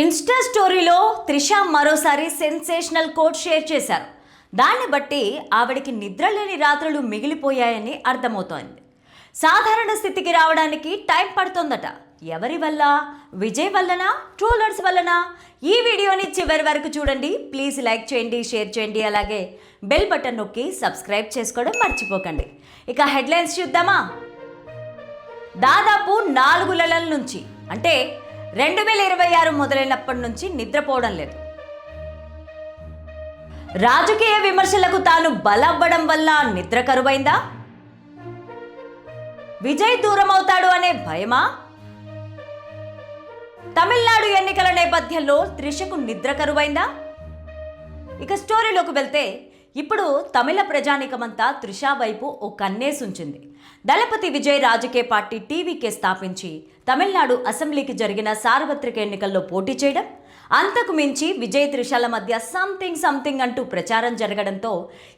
Insta స్టోరీలో త్రిష మరోసారి sensational coat share చేశారు. దాన్ని బట్టి ఆవిడికి నిద్రలేని రాత్రులు మిగిలిపోయాయని అర్థమవుతోంది. సాధారణ స్థితికి రావడానికి టైం పడుతోందట. ఎవరి వల్ల? విజయ్ వల్లనా? ట్రోలర్స్ వల్లనా? ఈ వీడియోని చివరి వరకు చూడండి. ప్లీజ్ లైక్ చేయండి, షేర్ చేయండి, అలాగే బెల్ బటన్ నొక్కి సబ్స్క్రైబ్ చేసుకోవడం మర్చిపోకండి. ఇక హెడ్లైన్స్ చూద్దామా? దాదాపు 4 నెలల నుంచి అంటే 2026 మొదలైనప్పటి నుంచి నిద్రపోవడం లేదు. రాజకీయ విమర్శలకు తాను బలవ్వడం వల్ల నిద్ర కరువైందా? విజయ్ దూరం అవుతాడు అనే భయమా? తమిళనాడు ఎన్నికల నేపథ్యంలో త్రిషకు నిద్ర కరువైందా? ఇక స్టోరీలోకి వెళ్తే ఇప్పుడు తమిళ ప్రజానికమంతా త్రిష వైపు ఓ కన్నేసుంచింది. దళపతి విజయ్ రాజకీయ పార్టీ టీవీకే స్థాపించి తమిళనాడు అసెంబ్లీకి జరిగిన సార్వత్రిక ఎన్నికల్లో పోటీ చేయడం, అంతకు మించి విజయ్ త్రిషల మధ్య సంథింగ్ అంటూ ప్రచారం జరగడంతో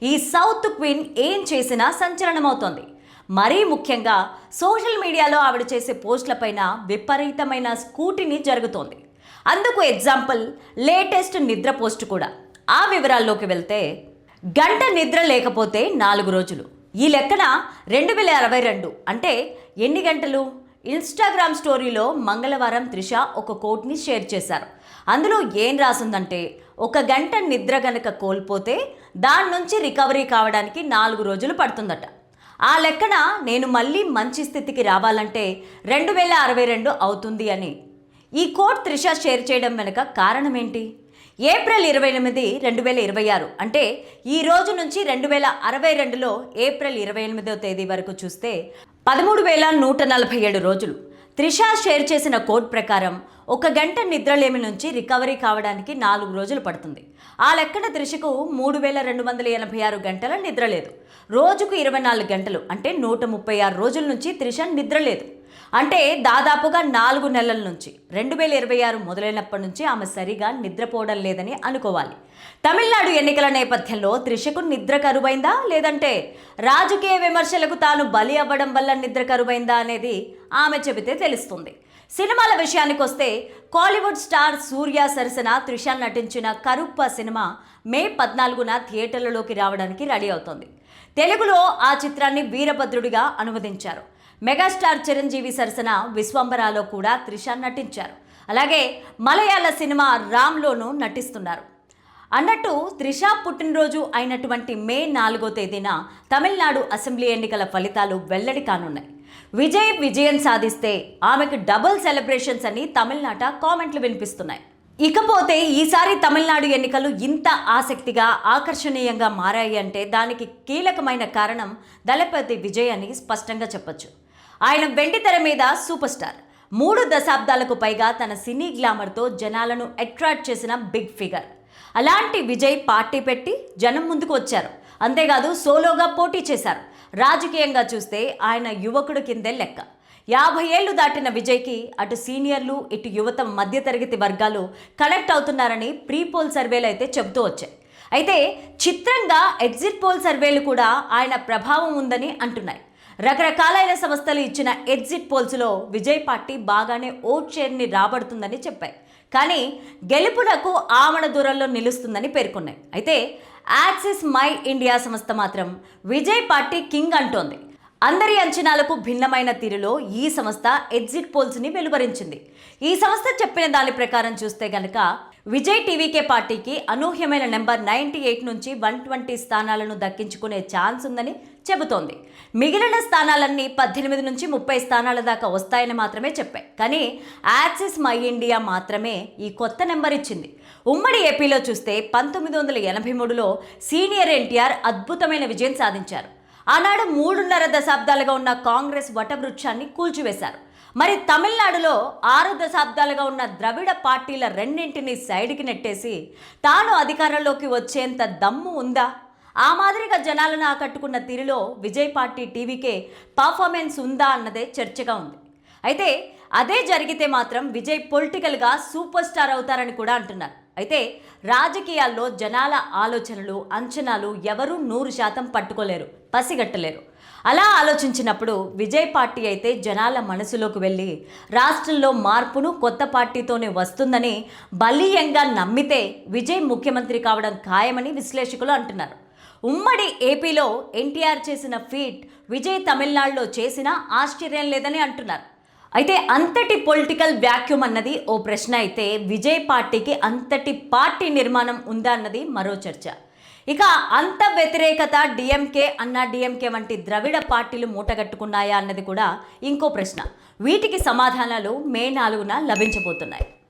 ఈ సౌత్ క్వీన్ ఏం చేసినా సంచలనమవుతోంది. మరీ ముఖ్యంగా సోషల్ మీడియాలో ఆవిడ చేసే పోస్టులపైన విపరీతమైన స్కూటినీ జరుగుతోంది. అందుకు ఎగ్జాంపుల్ లేటెస్ట్ నిద్ర పోస్ట్ కూడా. ఆ వివరాల్లోకి వెళ్తే, గంట నిద్ర లేకపోతే 4 రోజులు. ఈ లెక్కన 2062 అంటే ఎన్ని గంటలు? ఇన్స్టాగ్రామ్ స్టోరీలో మంగళవారం త్రిష ఒక కోట్ని షేర్ చేశారు. అందులో ఏం రాసిందంటే, 1 గంట నిద్ర గనక కోల్పోతే దాని నుంచి రికవరీ కావడానికి 4 రోజులు పడుతుందట. ఆ లెక్కన నేను మళ్ళీ మంచి స్థితికి రావాలంటే 2062 అవుతుంది అని. ఈ కోట్ త్రిష షేర్ చేయడం వెనుక కారణం ఏంటి? ఏప్రిల్ 28, 2026 అంటే ఈ రోజు నుంచి 2062లో ఏప్రిల్ 28వ తేదీ వరకు చూస్తే 13,147 రోజులు. త్రిష షేర్ చేసిన కోడ్ ప్రకారం 1 గంట నిద్రలేమి నుంచి రికవరీ కావడానికి 4 రోజులు పడుతుంది. ఆ లెక్కన త్రిషకు 3,286 గంటల నిద్ర లేదు. రోజుకు 24 గంటలు అంటే 136 రోజుల నుంచి త్రిష నిద్ర లేదు. అంటే దాదాపుగా 4 నెలల నుంచి 2026 మొదలైనప్పటి నుంచి ఆమె సరిగా నిద్రపోవడం లేదని అనుకోవాలి. తమిళనాడు ఎన్నికల నేపథ్యంలో త్రిషకు నిద్ర కరువైందా, లేదంటే రాజకీయ విమర్శలకు తాను బలి అవ్వడం వల్ల నిద్ర కరువైందా అనేది ఆమె చెబితే తెలుస్తుంది. సినిమాల విషయానికి వస్తే, కాలీవుడ్ స్టార్ సూర్య సరసన త్రిష నటించిన కరుప్ప సినిమా మే 14న థియేటర్లలోకి రావడానికి రెడీ అవుతోంది. తెలుగులో ఆ చిత్రాన్ని వీరభద్రుడిగా అనువదించారు. మెగాస్టార్ చిరంజీవి సరసన విశ్వంబరాలో కూడా త్రిష నటించారు. అలాగే మలయాళ సినిమా రామ్లోనూ నటిస్తున్నారు. అన్నట్టు త్రిష పుట్టినరోజు అయినటువంటి మే 4వ తేదీన తమిళనాడు అసెంబ్లీ ఎన్నికల ఫలితాలు వెల్లడి కానున్నాయి. విజయం సాధిస్తే ఆమెకు డబుల్ సెలబ్రేషన్స్ అని తమిళనాట కామెంట్లు వినిపిస్తున్నాయి. ఇకపోతే ఈసారి తమిళనాడు ఎన్నికలు ఇంత ఆసక్తిగా ఆకర్షణీయంగా మారాయి అంటే దానికి కీలకమైన కారణం దళపతి విజయ్ అని స్పష్టంగా చెప్పొచ్చు. ఆయన వెండితెర మీద సూపర్ స్టార్. 3 దశాబ్దాలకు పైగా తన సినీ గ్లామర్తో జనాలను అట్రాక్ట్ చేసిన బిగ్ ఫిగర్. అలాంటి విజయ్ పార్టీ పెట్టి జనం ముందుకు వచ్చారు. అంతేకాదు సోలోగా పోటీ చేశారు. రాజకీయంగా చూస్తే ఆయన యువకుడు కిందే లెక్క. 50 ఏళ్లు దాటిన విజయ్కి అటు సీనియర్లు ఇటు యువత మధ్యతరగతి వర్గాలు కనెక్ట్ అవుతున్నారని ప్రీ పోల్ సర్వేలు అయితే చెబుతూ వచ్చాయి. అయితే చిత్రంగా ఎగ్జిట్ పోల్ సర్వేలు కూడా ఆయన ప్రభావం ఉందని అంటున్నాయి. రకరకాలైన సంస్థలు ఇచ్చిన ఎగ్జిట్ పోల్స్లో విజయ్ పార్టీ బాగానే ఓట్ షేర్ని రాబడుతుందని చెప్పాయి. కానీ గెలుపునకు ఆమడ దూరంలో నిలుస్తుందని పేర్కొన్నాయి. అయితే యాక్సిస్ మై ఇండియా సంస్థ మాత్రం విజయ్ పార్టీ కింగ్ అంటోంది. అందరి అంచనాలకు భిన్నమైన తీరులో ఈ సంస్థ ఎగ్జిట్ పోల్స్ని వెలువరించింది. ఈ సంస్థ చెప్పిన దాని ప్రకారం చూస్తే గనక విజయ్ టీవీకే పార్టీకి అనూహ్యమైన నెంబర్ 98 నుంచి 120 స్థానాలను దక్కించుకునే ఛాన్స్ ఉందని చెబుతోంది. మిగిలిన స్థానాలన్నీ 18 నుంచి 30 స్థానాల దాకా వస్తాయని మాత్రమే చెప్పాయి. కానీ యాక్సిస్ మై ఇండియా మాత్రమే ఈ కొత్త నెంబర్ ఇచ్చింది. ఉమ్మడి ఏపీలో చూస్తే 1983లో సీనియర్ ఎన్టీఆర్ అద్భుతమైన విజయం సాధించారు. ఆనాడు 3.5 దశాబ్దాలుగా ఉన్న కాంగ్రెస్ వటవృక్షాన్ని కూల్చివేశారు. మరి తమిళనాడులో 6 దశాబ్దాలుగా ఉన్న ద్రవిడ పార్టీల రెండింటిని సైడ్కి నెట్టేసి తాను అధికారంలోకి వచ్చేంత దమ్ము ఉందా? ఆ మాదిరిగా జనాలను ఆకట్టుకున్న తీరులో విజయ్ పార్టీ టీవీకే పర్ఫార్మెన్స్ ఉందా అన్నదే చర్చగా ఉంది. అయితే అదే జరిగితే మాత్రం విజయ్ పొలిటికల్గా సూపర్ స్టార్ అవుతారని కూడా అంటున్నారు. అయితే రాజకీయాల్లో జనాల ఆలోచనలు, అంచనాలు ఎవరూ 100% పట్టుకోలేరు, పసిగట్టలేరు. అలా ఆలోచించినప్పుడు విజయ్ పార్టీ అయితే జనాల మనసులోకి వెళ్ళి రాష్ట్రంలో మార్పును కొత్త పార్టీతోనే వస్తుందని బలీయంగా నమ్మితే విజయ్ ముఖ్యమంత్రి కావడం ఖాయమని విశ్లేషకులు అంటున్నారు. ఉమ్మడి ఏపీలో ఎన్టీఆర్ చేసిన ఫీట్ విజయ్ తమిళనాడులో చేసినా ఆశ్చర్యం లేదని అంటున్నారు. అయితే అంతటి పొలిటికల్ వ్యాక్యూమ్ అన్నది ఓ ప్రశ్న అయితే విజయ్ పార్టీకి అంతటి పార్టీ నిర్మాణం ఉందా అన్నది మరో చర్చ. ఇక అంత వ్యతిరేకత డిఎంకే అన్నా డిఎంకే వంటి ద్రవిడ పార్టీలు మూటగట్టుకున్నాయా అన్నది కూడా ఇంకో ప్రశ్న. వీటికి సమాధానాలు మే 4న లభించబోతున్నాయి.